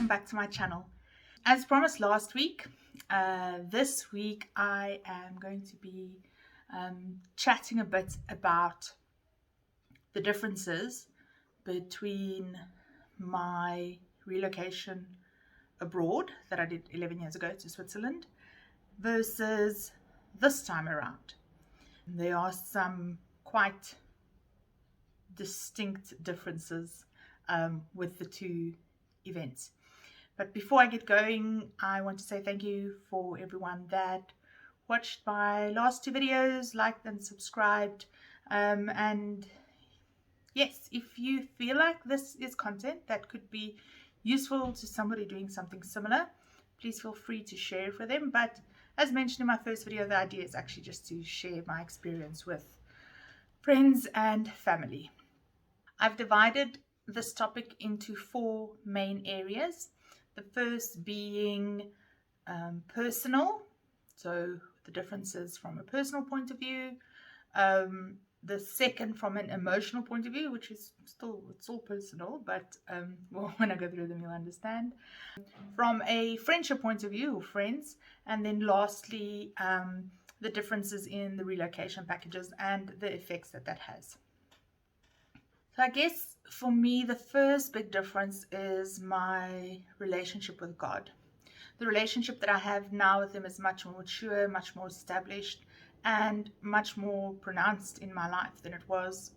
back to my channel. As promised last week, this week I am going to be chatting a bit about the differences between my relocation abroad that I did 11 years ago to Switzerland versus this time around. There are some quite distinct differences with the two events. But before I get going, I want to say thank you for everyone that watched my last two videos, liked and subscribed. And yes, if you feel like this is content that could be useful to somebody doing something similar, please feel free to share it with them. But as mentioned in my first video, the idea is actually just to share my experience with friends and family. I've divided this topic into four main areas. The first being personal, so the differences from a personal point of view. The second from an emotional point of view, which is it's all personal, but well, when I go through them you'll understand. From a friendship point of view, or friends. And then lastly, the differences in the relocation packages and the effects that has. So I guess for me, the first big difference is my relationship with God. The relationship that I have now with Him is much more mature, much more established, and much more pronounced in my life than it was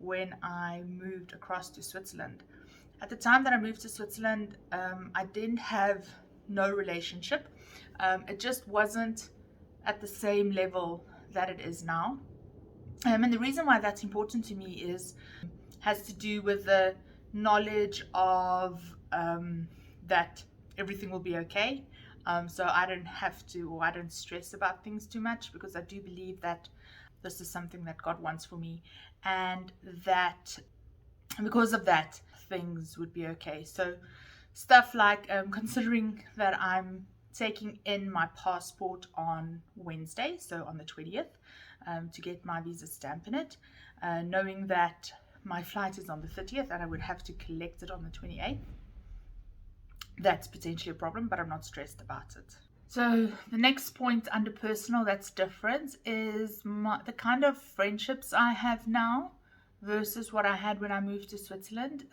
when I moved across to Switzerland. At the time that I moved to Switzerland, I didn't have no relationship. It just wasn't at the same level that it is now. And the reason why that's important to me has to do with the knowledge of that everything will be okay. So I don't have to, or I don't stress about things too much, because I do believe that this is something that God wants for me, and that because of that, things would be okay. So stuff like considering that I'm taking in my passport on Wednesday, so on the 20th, to get my visa stamp in it, knowing that my flight is on the 30th and I would have to collect it on the 28th. That's potentially a problem, but I'm not stressed about it. So the next point under personal that's different is the kind of friendships I have now versus what I had when I moved to Switzerland.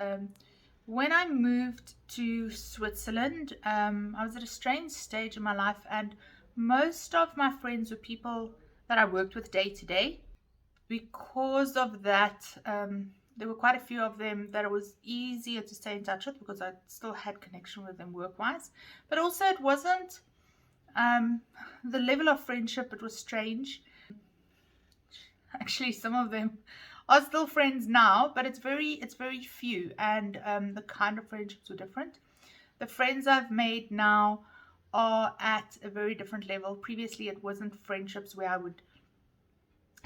When I moved to Switzerland, I was at a strange stage in my life, and most of my friends were people that I worked with day to day. Because of that, there were quite a few of them that it was easier to stay in touch with, because I still had connection with them work-wise. But also it wasn't the level of friendship, it was strange. Actually, some of them are still friends now, but it's very few, and the kind of friendships were different. The friends I've made now are at a very different level. Previously, it wasn't friendships where I would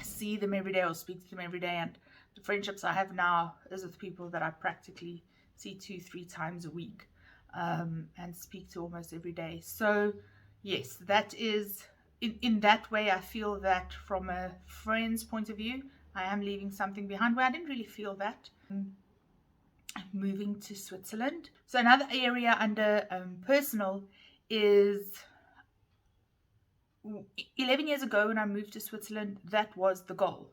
see them every day or speak to them every day, and the friendships I have now is with people that I practically see 2-3 times a week, and speak to almost every day. So yes, that is in that way I feel that from a friend's point of view I am leaving something behind, where I didn't really feel that moving to Switzerland. So another area under personal is 11 years ago when I moved to Switzerland, that was the goal.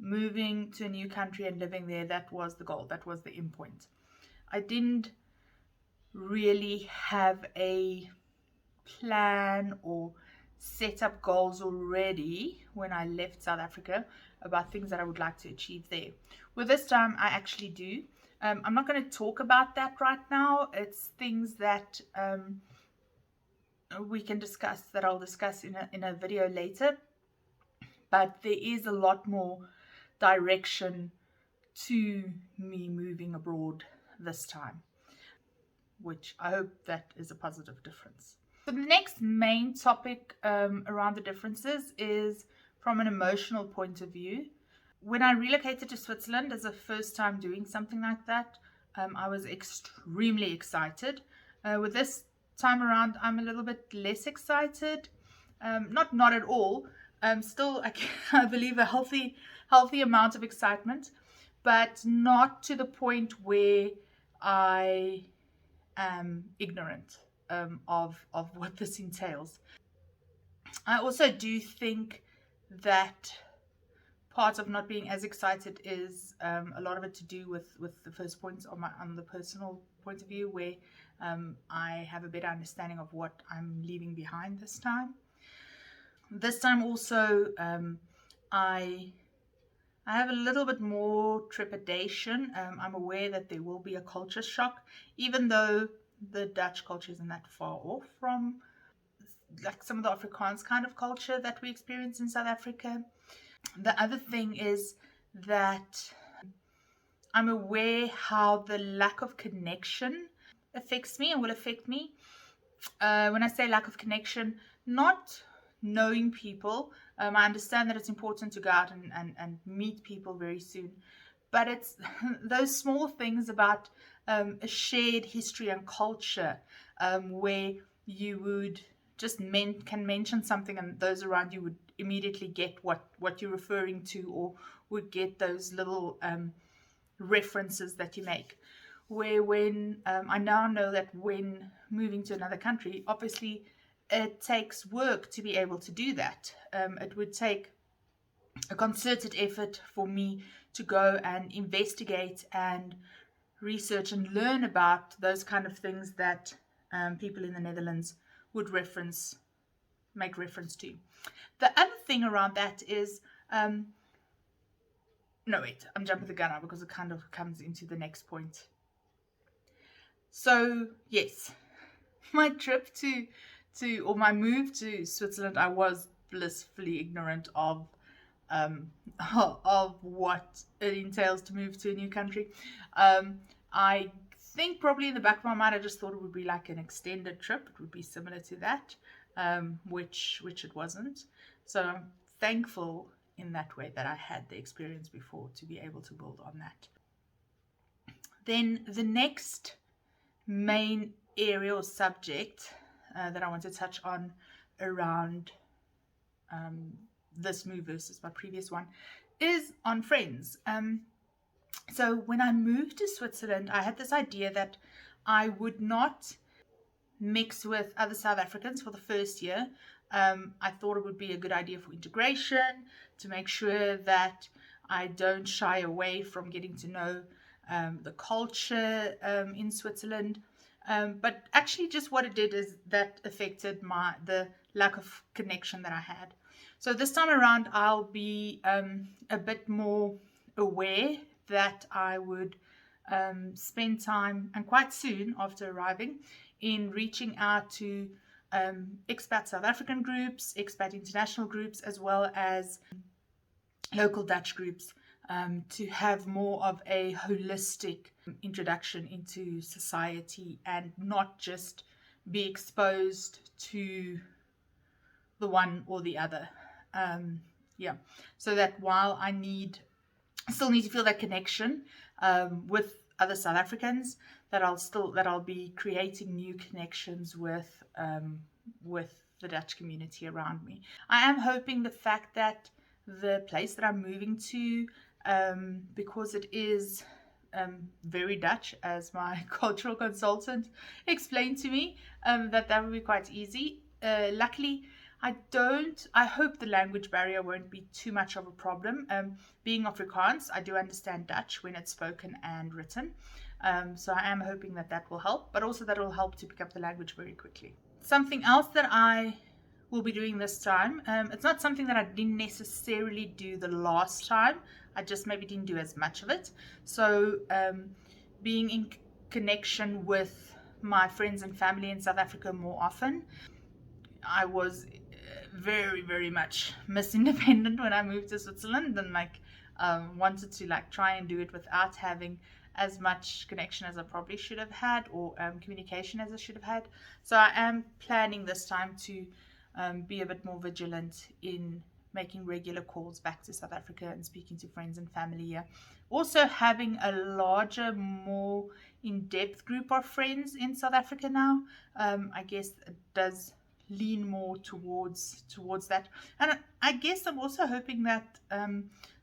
Moving to a new country and living there, that was the goal, that was the end point. I didn't really have a plan or set up goals already when I left South Africa about things that I would like to achieve there. With this time, I actually do. I'm not going to talk about that right now. It's things that we can discuss, that I'll discuss in a video later. But there is a lot more direction to me moving abroad this time, which I hope that is a positive difference. So the next main topic around the differences is from an emotional point of view. When I relocated to Switzerland as a first time doing something like that, I was extremely excited. With this time around, I'm a little bit less excited. Not at all. Still, I believe a healthy amount of excitement, but not to the point where I ignorant of what this entails. I also do think that part of not being as excited is a lot of it to do with the first points on the personal point of view, where I have a better understanding of what I'm leaving behind this time. This time also, I have a little bit more trepidation. I'm aware that there will be a culture shock, even though the Dutch culture isn't that far off from like some of the Afrikaans kind of culture that we experience in South Africa. The other thing is that I'm aware how the lack of connection affects me and will affect me. When I say lack of connection, not knowing people. I understand that it's important to go out and meet people very soon, but it's those small things about a shared history and culture, where you would just can mention something and those around you would immediately get what you're referring to, or would get those little references that you make. Where when I now know that when moving to another country, obviously it takes work to be able to do that. It would take a concerted effort for me to go and investigate and research and learn about those kind of things that people in the Netherlands would make reference to. The other thing around that is, no wait, I'm jumping the gun now because it kind of comes into the next point. So yes, my trip or my move to Switzerland, I was blissfully ignorant of what it entails to move to a new country. I think probably in the back of my mind, I just thought it would be like an extended trip. It would be similar to that, which it wasn't. So I'm thankful in that way that I had the experience before to be able to build on that. Then the next main area or subject that I want to touch on around this move versus my previous one is on friends. So when I moved to Switzerland, I had this idea that I would not mix with other South Africans for the first year. I thought it would be a good idea for integration, to make sure that I don't shy away from getting to know the culture in Switzerland. But actually just what it did is that affected the lack of connection that I had. So this time around, I'll be a bit more aware that I would spend time, and quite soon after arriving, in reaching out to expat South African groups, expat international groups, as well as local Dutch groups, to have more of a holistic introduction into society and not just be exposed to the one or the other. So that while I still need to feel that connection with other South Africans, that I'll be creating new connections with the Dutch community around me. I am hoping the fact that the place that I'm moving to, because it is very Dutch, as my cultural consultant explained to me, that would be quite easy. Luckily, I hope the language barrier won't be too much of a problem. Being Afrikaans, I do understand Dutch when it's spoken and written. So I am hoping that will help, but also that will help to pick up the language very quickly. Something else that I will be doing this time, it's not something that I didn't necessarily do the last time. I just maybe didn't do as much of it. So being in connection with my friends and family in South Africa more often. I was very, very much Miss Independent when I moved to Switzerland, and wanted to try and do it without having as much connection as I probably should have had, or communication as I should have had. So I am planning this time to be a bit more vigilant in making regular calls back to South Africa and speaking to friends and family here. Also having a larger, more in-depth group of friends in South Africa now. I guess it does lean more towards that, and I guess I'm also hoping that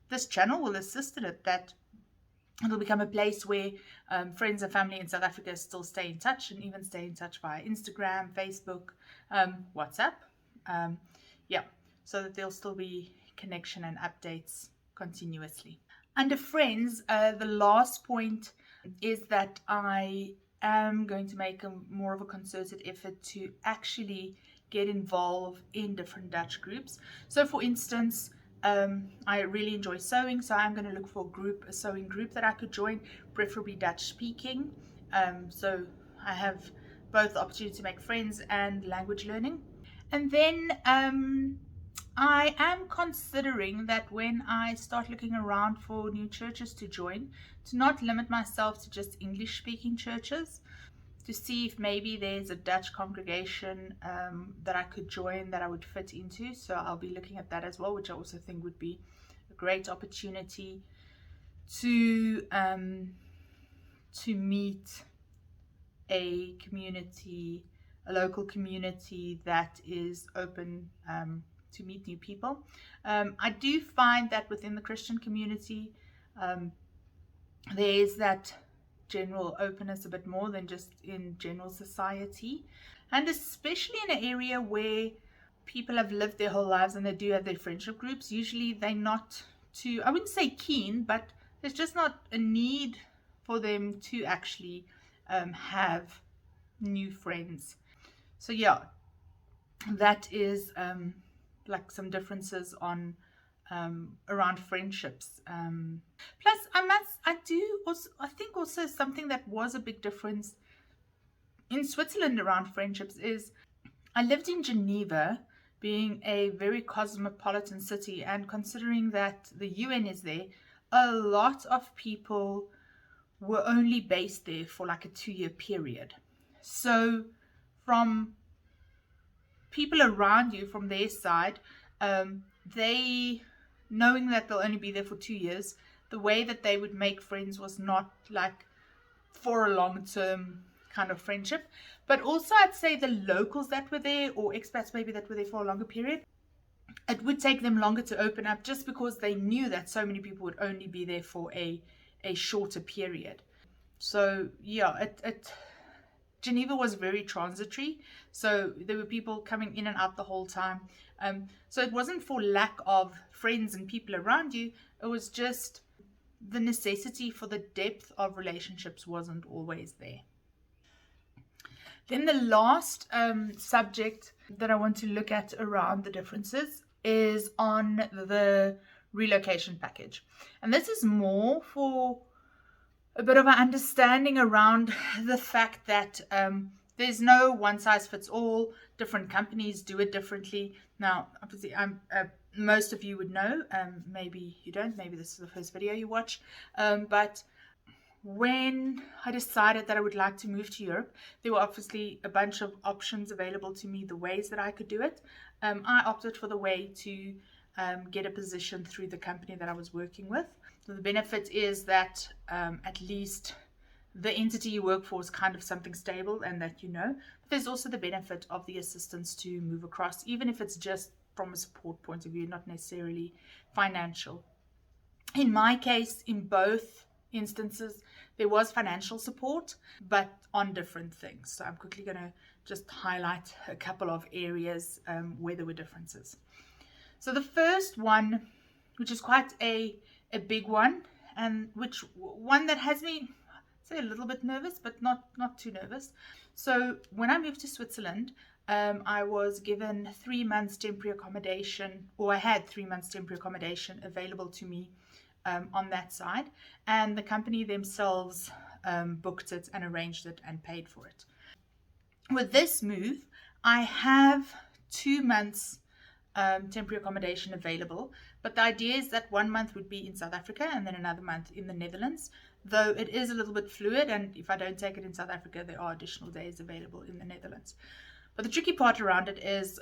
this channel will assist in it, that It'll become a place where friends and family in South Africa still stay in touch, and even stay in touch via Instagram, Facebook, WhatsApp. Um, yeah, so that there'll still be connection and updates continuously. Under friends, the last point is that I am going to make more of a concerted effort to actually get involved in different Dutch groups. So for instance, I really enjoy sewing, so I'm going to look for a sewing group that I could join, preferably Dutch speaking. So I have both the opportunity to make friends and language learning. And then I am considering that when I start looking around for new churches to join, to not limit myself to just English speaking churches, to see if maybe there's a Dutch congregation that I could join that I would fit into. So I'll be looking at that as well, which I also think would be a great opportunity to meet a community, a local community that is open to meet new people. I do find that within the Christian community, there's that general openness a bit more than just in general society, and especially in an area where people have lived their whole lives and they do have their friendship groups. Usually they're not too, I wouldn't say keen, but there's just not a need for them to actually have new friends. So yeah, that is like some differences on around friendships. Plus, I think also something that was a big difference in Switzerland around friendships is I lived in Geneva, being a very cosmopolitan city, and considering that the UN is there, a lot of people were only based there for like a 2-year period. So from people around you, from their side, they, knowing that they'll only be there for 2 years, the way that they would make friends was not like for a long-term kind of friendship. But also I'd say the locals that were there, or expats maybe that were there for a longer period, it would take them longer to open up, just because they knew that so many people would only be there for a shorter period. So yeah, Geneva was very transitory, so there were people coming in and out the whole time. So it wasn't for lack of friends and people around you, it was just the necessity for the depth of relationships wasn't always there. Then the last subject that I want to look at around the differences is on the relocation package. And this is more for a bit of an understanding around the fact that there's no one size fits all. Different companies do it differently. Now, obviously, most of you would know, maybe you don't, maybe this is the first video you watch, but when I decided that I would like to move to Europe, there were obviously a bunch of options available to me, the ways that I could do it. I opted for the way to get a position through the company that I was working with. So the benefit is that at least the entity you work for is kind of something stable and that you know. But there's also the benefit of the assistance to move across, even if it's just from a support point of view, not necessarily financial. In my case, in both instances, there was financial support, but on different things. So I'm quickly going to just highlight a couple of areas where there were differences. So the first one, which is quite a big one, and one that has me, say, a little bit nervous, but not too nervous. So when I moved to Switzerland, I was given 3 months temporary accommodation, or I had 3 months temporary accommodation available to me on that side, and the company themselves booked it and arranged it and paid for it. With this move, I have 2 months temporary accommodation available, but the idea is that 1 month would be in South Africa and then another month in the Netherlands, though it is a little bit fluid, and if I don't take it in South Africa, there are additional days available in the Netherlands. But the tricky part around it is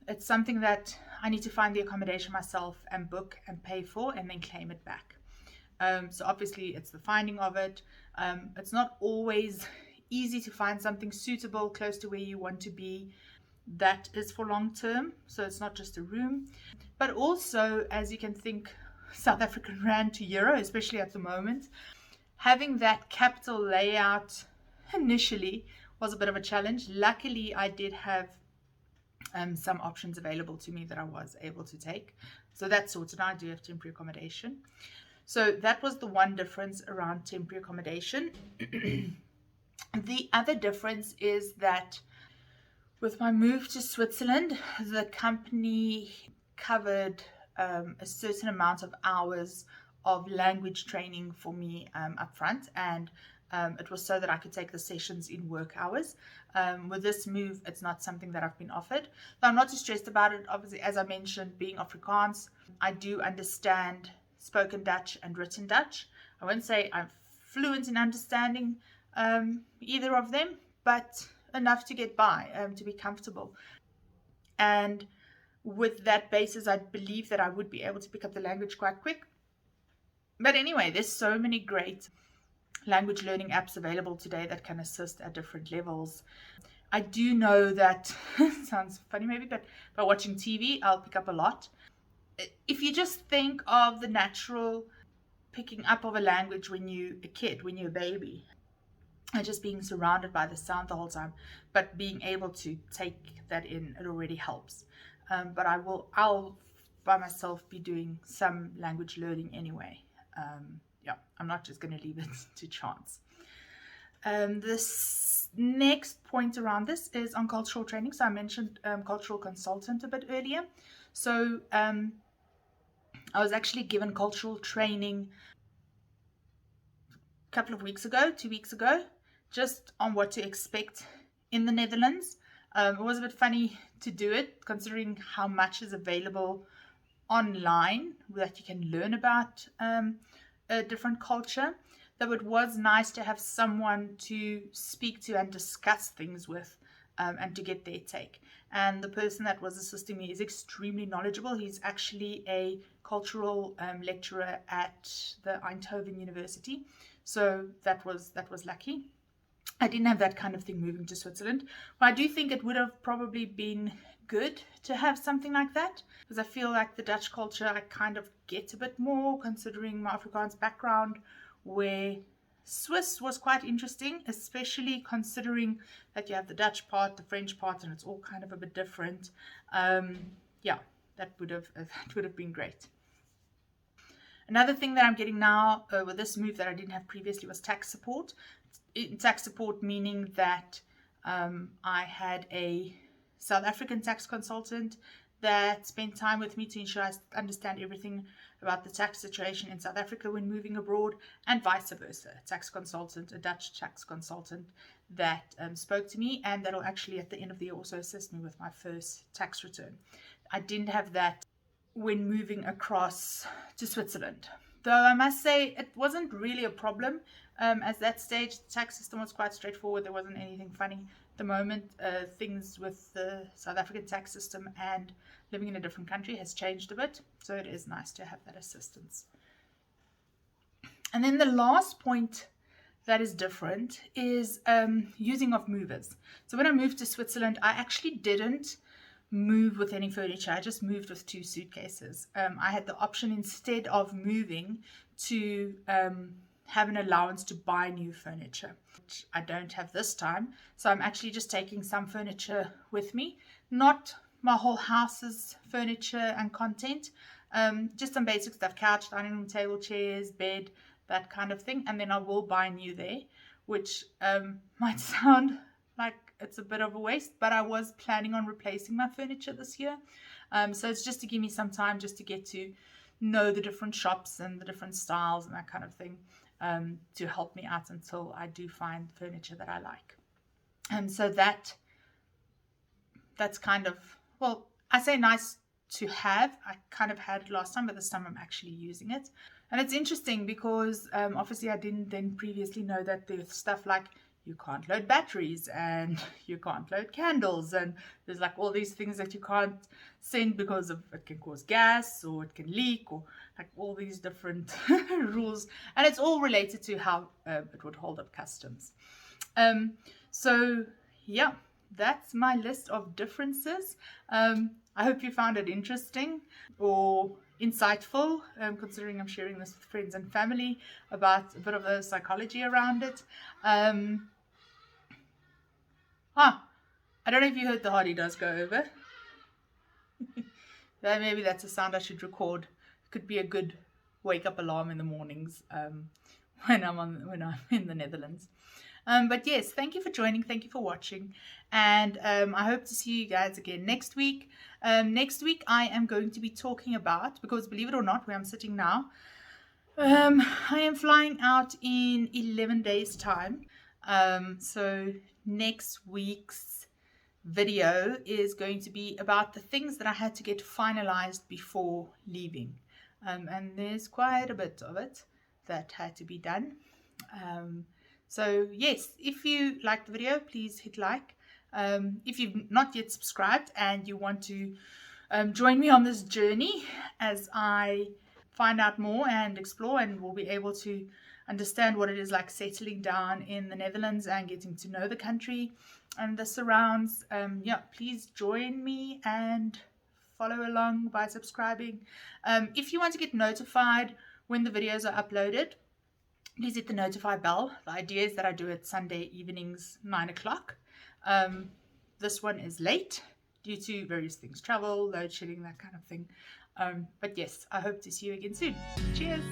it's something that I need to find the accommodation myself and book and pay for and then claim it back. So obviously it's the finding of it. It's not always easy to find something suitable close to where you want to be that is for long term. So it's not just a room, but also, as you can think, South African rand to euro, especially at the moment. Having that capital layout initially was a bit of a challenge. Luckily, I did have some options available to me that I was able to take. So that's sorted. I do have temporary accommodation. So that was the one difference around temporary accommodation. The other difference is that with my move to Switzerland, the company covered a certain amount of hours of language training for me up front, and it was so that I could take the sessions in work hours. With this move, it's not something that I've been offered. So I'm not too stressed about it. Obviously, as I mentioned, being Afrikaans, I do understand spoken Dutch and written Dutch. I won't say I'm fluent in understanding either of them, but enough to get by, to be comfortable. And with that basis, I believe that I would be able to pick up the language quite quick. But anyway, there's so many great language learning apps available today that can assist at different levels. I do know that, sounds funny maybe, but by watching TV, I'll pick up a lot. If you just think of the natural picking up of a language when you're a kid, when you're a baby, and just being surrounded by the sound the whole time, but being able to take that in, it already helps. But I'll by myself be doing some language learning anyway. Yeah, I'm not just going to leave it to chance. This next point around this is on cultural training. So I mentioned cultural consultant a bit earlier. So I was actually given cultural training a couple of weeks ago, 2 weeks ago, just on what to expect in the Netherlands. It was a bit funny to do it, considering how much is available online that you can learn about a different culture. Though it was nice to have someone to speak to and discuss things with, and to get their take. And the person that was assisting me is extremely knowledgeable. He's actually a cultural lecturer at the Eindhoven University. So that was lucky. I didn't have that kind of thing moving to Switzerland. But I do think it would have probably been good to have something like that, because I feel like the Dutch culture I kind of get a bit more, considering my Afrikaans background, where Swiss was quite interesting, especially considering that you have the Dutch part, the French part, and it's all kind of a bit different. Yeah, that would have been great. Another thing that I'm getting now with this move that I didn't have previously was tax support. Tax support meaning that I had a South African tax consultant that spent time with me to ensure I understand everything about the tax situation in South Africa when moving abroad, and vice versa. A Dutch tax consultant that spoke to me, and that'll actually at the end of the year also assist me with my first tax return. I didn't have that when moving across to Switzerland, though I must say it wasn't really a problem. At that stage, the tax system was quite straightforward. There wasn't anything funny. At the moment, things with the South African tax system and living in a different country has changed a bit, so it is nice to have that assistance. And then the last point that is different is using of movers. So when I moved to Switzerland, I actually didn't move with any furniture. I just moved with 2 suitcases. I had the option, instead of moving, to have an allowance to buy new furniture, which I don't have this time. So I'm actually just taking some furniture with me, not my whole house's furniture and content, just some basic stuff: couch, dining room table, chairs, bed, that kind of thing. And then I will buy new there, which might sound like it's a bit of a waste, but I was planning on replacing my furniture this year. So it's just to give me some time just to get to know the different shops and the different styles and that kind of thing, to help me out until I do find furniture that I like. And so that's kind of, well, I say nice to have. I kind of had it last time, but this time I'm actually using it. And it's interesting because obviously I didn't then previously know that there's stuff like you can't load batteries and you can't load candles, and there's like all these things that you can't send because of it can cause gas or it can leak, or like all these different rules, and it's all related to how it would hold up customs. So yeah, that's my list of differences. I hope you found it interesting, or insightful, considering I'm sharing this with friends and family about a bit of the psychology around it. I don't know if you heard the Hardy does go over. Maybe that's a sound I should record. Could be a good wake up alarm in the mornings when I'm in the Netherlands. But yes, thank you for joining. Thank you for watching. And I hope to see you guys again next week. Next week I am going to be talking about, because believe it or not, where I'm sitting now, I am flying out in 11 days time. So next week's video is going to be about the things that I had to get finalized before leaving. And there's quite a bit of it that had to be done. So yes, if you like the video, please hit like. If you've not yet subscribed and you want to join me on this journey as I find out more and explore, and will be able to understand what it is like settling down in the Netherlands and getting to know the country and the surrounds, please join me and follow along by subscribing. If you want to get notified when the videos are uploaded, please hit the notify bell. The idea is that I do it Sunday evenings, 9 o'clock. This one is late due to various things, travel, load shedding, that kind of thing. But yes, I hope to see you again soon. Cheers.